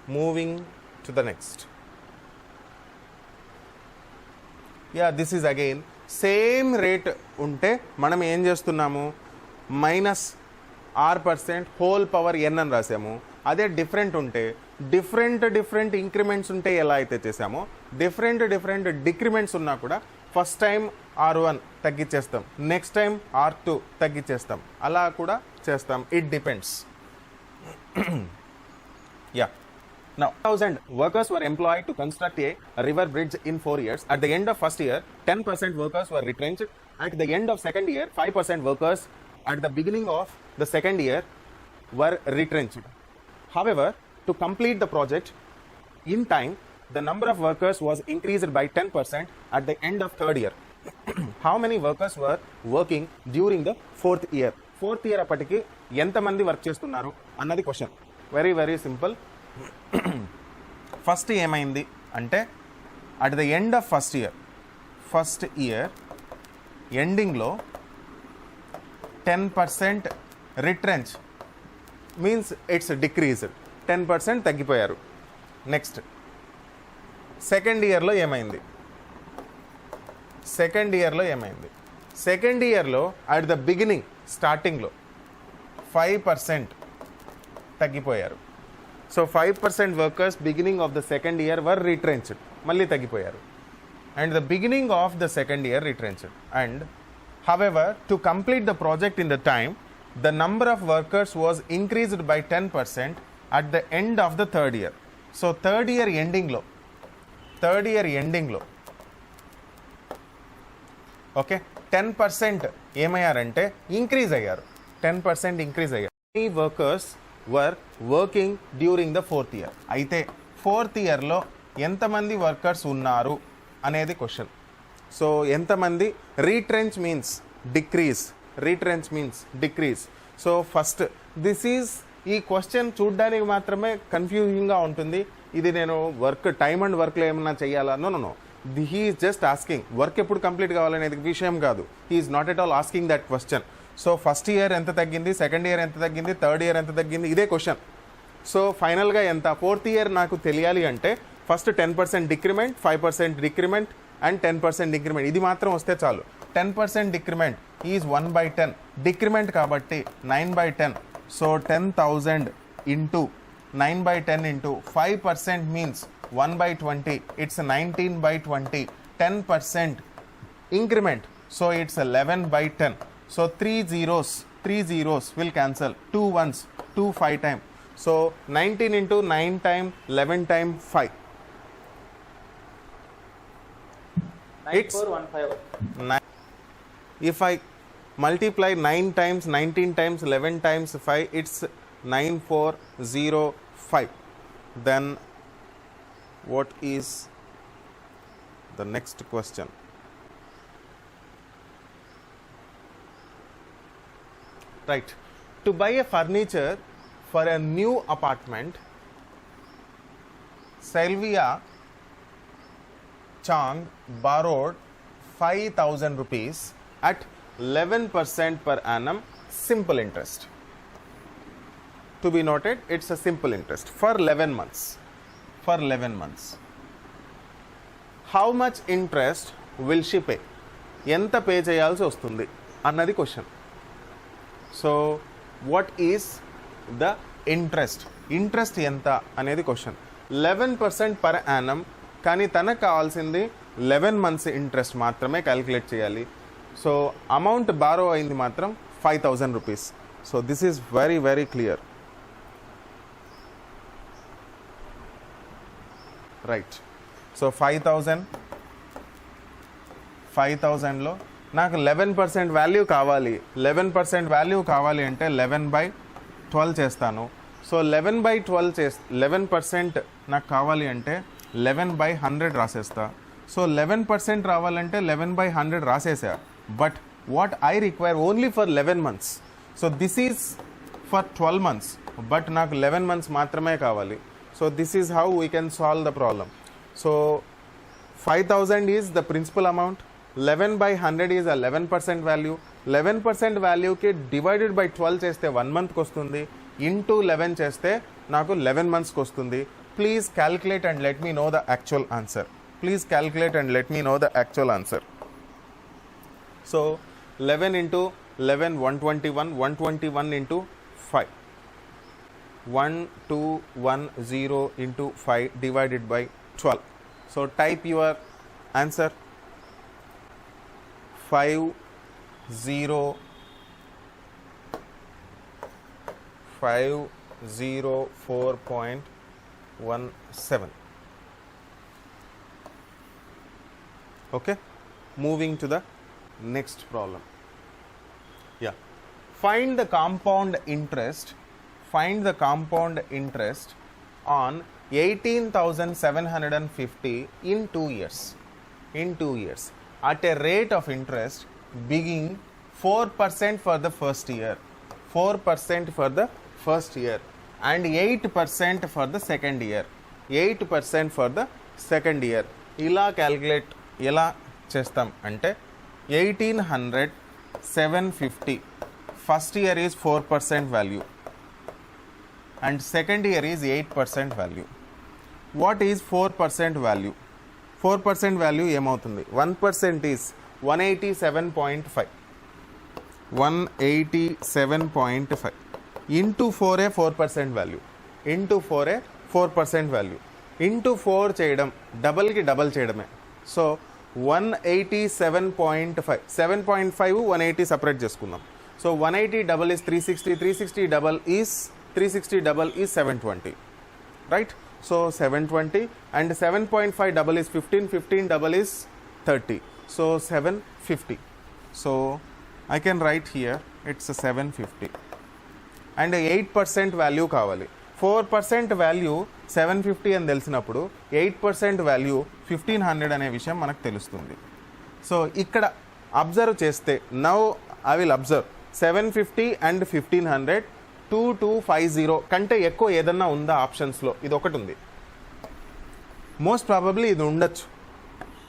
Moving to the next. Yeah, this is again same rate ఉంటే మనం ఏం చేస్తున్నాము -r% హోల్ పవర్ n అని రాసాము. అదే డిఫరెంట్ ఉంటే డిఫరెంట్ ఇంక్రిమెంట్స్ ఉంటే ఎలా అయితే చేసామో డిఫరెంట్ డిక్రిమెంట్స్ ఉన్నా కూడా ఫస్ట్ టైం r1 తగ్గించేస్తాం, నెక్స్ట్ టైం r2 తగ్గించేస్తాం, అలా కూడా చేస్తాం. It depends. Yeah. Now, 1,000 workers were employed to construct a river bridge in 4 years. At the end of first year, 10% workers were retrenched. At the end of second year, 5% workers at the beginning of the second year were retrenched. However, to complete the project in time, the number of workers was increased by 10% at the end of third year. How many workers were working during the fourth year? Fourth year apatiki enta mandi work chestunnaru annadi question. Very simple. First ఏమైంది అంటే at the end of first year ఎండింగ్లో 10% retrench means it's decreased, 10% తగ్గిపోయారు. Next second ఇయర్లో ఏమైంది? Second ఇయర్లో at the beginning స్టార్టింగ్లో 5% తగ్గిపోయారు. So 5% workers beginning of the second year were retrenched. Malli taggipoyaru. And the beginning of the second year retrenched. And however, to complete the project in the time, the number of workers was increased by 10% at the end of the third year. So third year ending lo okay, 10% ఏమయ్యారంటే increase అయ్యారు. 10% increase అయ్యారు. ఈ workers were working during the fourth year. అయితే fourth ఇయర్లో ఎంతమంది workers ఉన్నారు అనేది question. So ఎంతమంది? Retrench means decrease. So first this is, ఈ క్వశ్చన్ చూడ్డానికి మాత్రమే కన్ఫ్యూజింగ్గా ఉంటుంది. ఇది నేను టైమ్ అండ్ వర్క్లో ఏమన్నా చేయాలా? No. He is just asking work ఎప్పుడు కంప్లీట్ కావాలనేది విషయం కాదు. He is not at all asking that question. So first year ఎంత తగ్గింది, సెకండ్ ఇయర్ ఎంత తగ్గింది, థర్డ్ ఇయర్ ఎంత తగ్గింది, ఇదే క్వశ్చన్. సో ఫైనల్గా ఎంత? ఫోర్త్ ఇయర్ నాకు తెలియాలి అంటే first 10% decrement, 5% decrement and 10% decrement, ఇది మాత్రం వస్తే చాలు. 10% డిక్రిమెంట్ ఈజ్ 1/10, డిక్రిమెంట్ కాబట్టి 9/10. So 10,000 into 9/10 into 5% means 1/20, it's 19/20. 10% increment, so it's 11/10. So 3 zeros will cancel, 2 ones, 2 5 time. So 19 into 9 time 11 time 5. 9415. If I multiply 9 times 19 times 11 times 5, it's 9405. Then what is the next question? Right. To buy a furniture for a new apartment, Sylvia Chang borrowed 5,000 rupees at 11% per annum simple interest. To be noted, it's a simple interest for 11 months. How much interest will she pay? ఎంత pay చేయాల్సి వస్తుంది అన్నది question. So what is the interest ఎంత అనేది question. 11% per annum, కానీ తనకు కావాల్సింది 11 months interest మాత్రమే క్యాలిక్యులేట్ చేయాలి. సో అమౌంట్ బారో అయింది మాత్రం 5,000 rupees. So this is very clear. Right. So 5,000లో నాకు 11% వాల్యూ కావాలి. 11% వాల్యూ కావాలి అంటే 11/12 చేస్తాను. సో 11% నాకు కావాలి అంటే 11/100 రాసేస్తా. సో 11% రావాలంటే 11/100 రాసేసా. But what I require only for 11 months. So this is for 12 months, but నాకు 11 months మాత్రమే కావాలి. So this is how we can solve the problem. So 5,000 is the principal amount, 11/100 is 11% value. 11% వాల్యూకి divided by 12 చేస్తే 1 monthకి వస్తుంది, into 11 చేస్తే నాకు 11 monthsకి వస్తుంది. Please calculate and let me know the actual answer. Please calculate and let me know the actual answer. So 11 into 11, 121, 121 into 5. 1210 into 5 divided by 12. So type your answer. 504.17. Okay, moving to the next problem. Yeah, find the compound interest on 18,750 in 2 years at a rate of interest being 4% for the first year, 4% for the first year and 8% for the second year, 8% for the second year. ఇలా calculate ఎలా చేస్తాం అంటే 1800 750 first year is 4% value and second year is 8% value. What is 4% value? 4% value ఏమవుతుంది? 1% is 187.5. 187.5 into 4 a 4% value, into 4 a 4% value, into 4 చేయడం double కి double చేయడమే. So 187.5, 7.5 180 separate చేసుకుందాం. So 180 double is 360, 360 double is 720, right? So 720 and 7.5 double is 15, 15 double is 30, so 750. So I can write here it's a 750 and 8% value కావాలి. 4% value 750 అని తెలిసినప్పుడు 8% value 1500 అనే విషయం మనకు తెలుస్తుంది. సో ఇక్కడ అబ్జర్వ్ చేస్తే now I will observe 750 and 1500 2250 కంటే ఎక్కువ ఏదన్నా ఉందా ఆప్షన్స్లో? ఇది ఒకటి ఉంది, మోస్ట్ ప్రాబబ్లీ ఇది ఉండొచ్చు.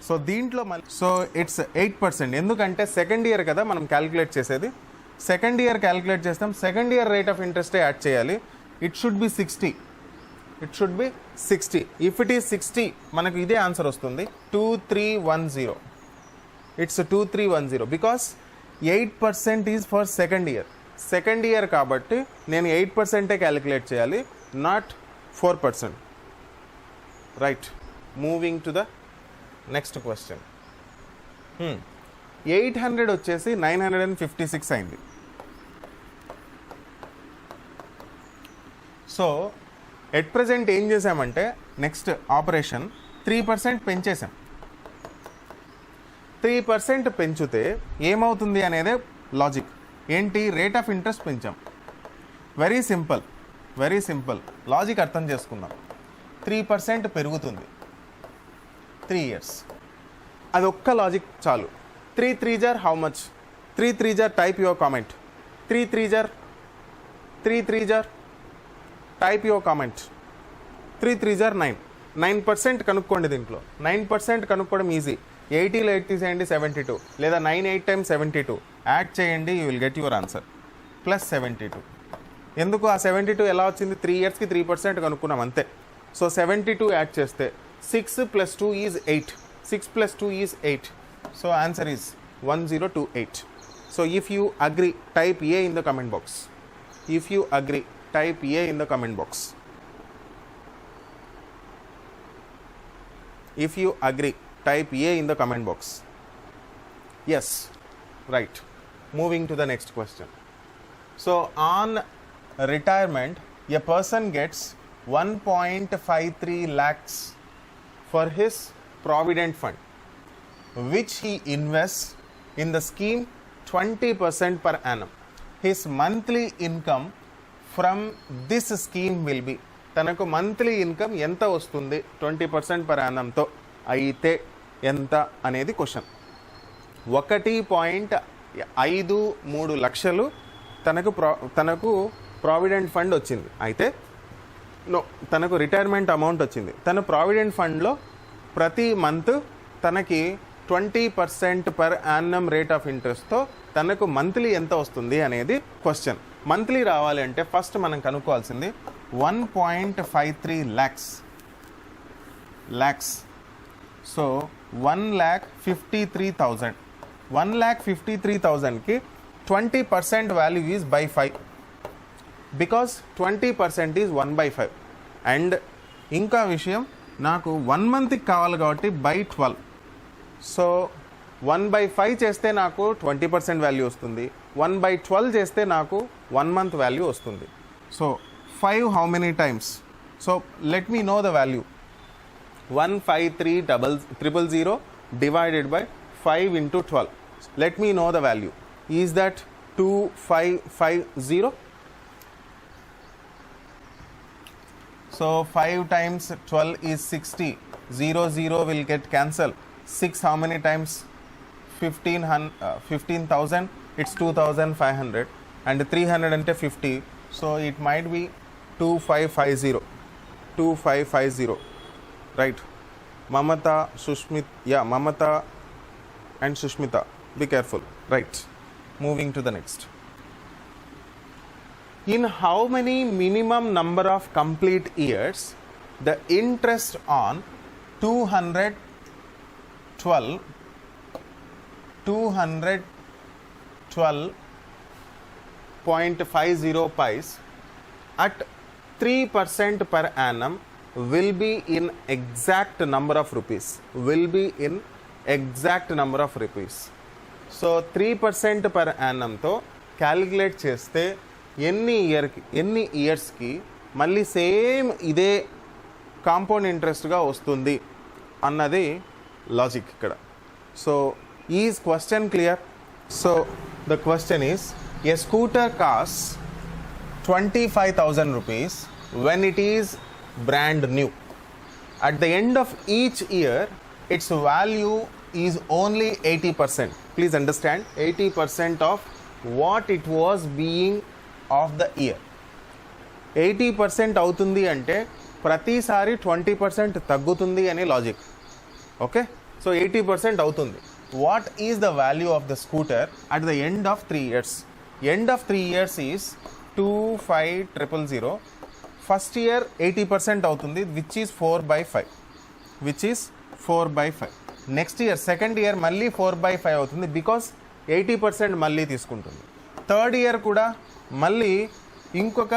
సో దీంట్లో సో ఇట్స్ 8%. ఎందుకంటే సెకండ్ ఇయర్ కదా మనం క్యాలిక్యులేట్ చేసేది. సెకండ్ ఇయర్ క్యాలిక్యులేట్ చేస్తాం, సెకండ్ ఇయర్ రేట్ ఆఫ్ ఇంట్రెస్టే యాడ్ చేయాలి. It should be 60. If it is 60 మనకు ఇదే ఆన్సర్ వస్తుంది, 2310. It's 2310 because 8% is for second year కాబట్టి నేను 8%ఏ క్యాలిక్యులేట్ చేయాలి, not 4%. Right, moving to the next question. 800 వచ్చేసి 956 అయింది. సో ఎట్ ప్రజెంట్ ఏం చేసామంటే నెక్స్ట్ ఆపరేషన్ 3% పెంచేసాం. 3% పెంచితే ఏమవుతుంది అనేదే లాజిక్. ఏంటి? రేట్ ఆఫ్ ఇంట్రెస్ట్ పెంచాం. వెరీ సింపుల్ లాజిక్ అర్థం చేసుకుందాం. 3% పెరుగుతుంది 3 years. అది ఒక్క లాజిక్ చాలు. 3 3 jar how much? 3 3 jar type your comment. 3 3 jar type your comment. 3 3 jar 9. 9% కనుక్కోండి. దీంట్లో 9% కనుక్కోవడం ఈజీ. 80లో 8 తీసేయండి 72, లేదా 9 8 times 72 యాడ్ చేయండి, you will get your answer plus 72. ఎందుకు ఆ 72 ఎలా వచ్చింది? 3 yearsకి 3% కనుక్కున్నాం అంతే. సో 72 యాడ్ చేస్తే 6 + 2 is 8. 6 + 2 is 8. So answer is 1028. So if you agree type A in the comment box. If you agree type A in the comment box. If you agree, type A in the comment box. Yes, right. Moving to the next question. So on retirement, a person gets 1.53 lakhs for his provident fund, which he invests in the scheme 20% per annum. His monthly income from this scheme will be. తనకు monthly income ఎంత వస్తుంది 20% per annumతో అయితే ఎంత అనేది question. 1.53 లక్షలు తనకు provident fund వచ్చింది. అయితే తనకు రిటైర్మెంట్ అమౌంట్ వచ్చింది. తన ప్రావిడెంట్ ఫండ్లో ప్రతి మంత్ తనకి 20% per annum రేట్ ఆఫ్ ఇంట్రెస్ట్తో తనకు మంత్లీ ఎంత వస్తుంది అనేది క్వశ్చన్. మంత్లీ రావాలి అంటే ఫస్ట్ మనం కనుక్కోవాల్సింది 1.53 lakhs. lakhs. So 1,53,000. 1,53,000 ki 20% value is by 5 because 20% is 1 by 5. And ఇంకా విషయం నాకు 1 మంత్కి కావాలి కాబట్టి by 12. సో 1 by 5 చేస్తే నాకు 20% వాల్యూ వస్తుంది, 1 by 12 చేస్తే నాకు 1 month వాల్యూ వస్తుంది. So 5 how many times? So let me know the value. 153,000 divided by 5 into 12. Let me know the value. Is that 2550? So 5 times 12 is 60. 0 will get cancelled. 6 how many times? 15,000. It's 2,500. And 300 ante 50. So it might be 2550. 2550. Right. Mamata, Sushmita. Yeah, Mamata and Sushmita. Be careful. Right. Moving to the next. In how many minimum number of complete years the interest on 212.50 pies at 3% per annum will be in exact number of rupees. Will be in exact number of rupees. So 3% per annum తో calculate చేస్తే ఎన్ని ఇయర్స్కి మళ్ళీ same ఇదే compound ఇంట్రెస్ట్గా వస్తుంది అన్నది logic ఇక్కడ. So is question clear? So the question is a scooter cost 25,000 rupees when it is brand new. At the end of each year its value is only 80%. Please understand, 80% of what it was being of the year. 80% అవుతుంది అంటే ప్రతిసారి 20% తగ్గుతుంది అనే logic. Okay, so 80% అవుతుంది. What is the value of the scooter at the end of 3 years? End of 3 years is 25,000. First year 80% అవుతుంది, which is 4/5. Next year second year మళ్ళీ 4/5 అవుతుంది because 80% మళ్ళీ తీసుకుంటుంది. థర్డ్ ఇయర్ కూడా మళ్ళీ ఇంకొక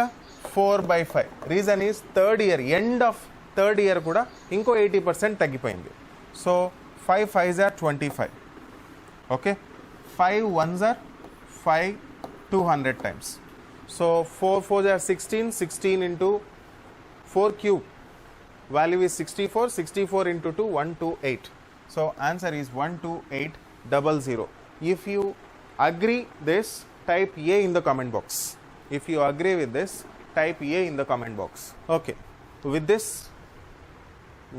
4/5. Reason is third year, end of third year కూడా ఇంకో 80% తగ్గిపోయింది. So 5 5s are 25. Okay, 5 1s are 5 200 times. So 4 4s are 16. 16 into 4 cube value is 64. 64 into 2 128. So answer is 12800. If you agree this, type A in the comment box. If you agree with this, type A in the comment box. Okay, with this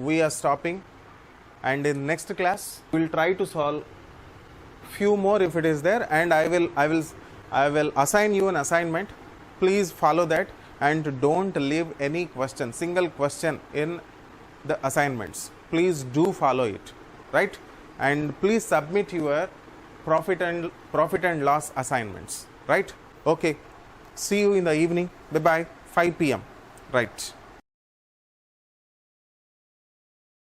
we are stopping, and in next class we will try to solve few more if it is there, and I will assign you an assignment. Please follow that and don't leave any question, single question in the assignments. Please do follow it, right? And please submit your profit and loss assignments, right? Okay, see you in the evening. Bye bye. 5 p.m. right?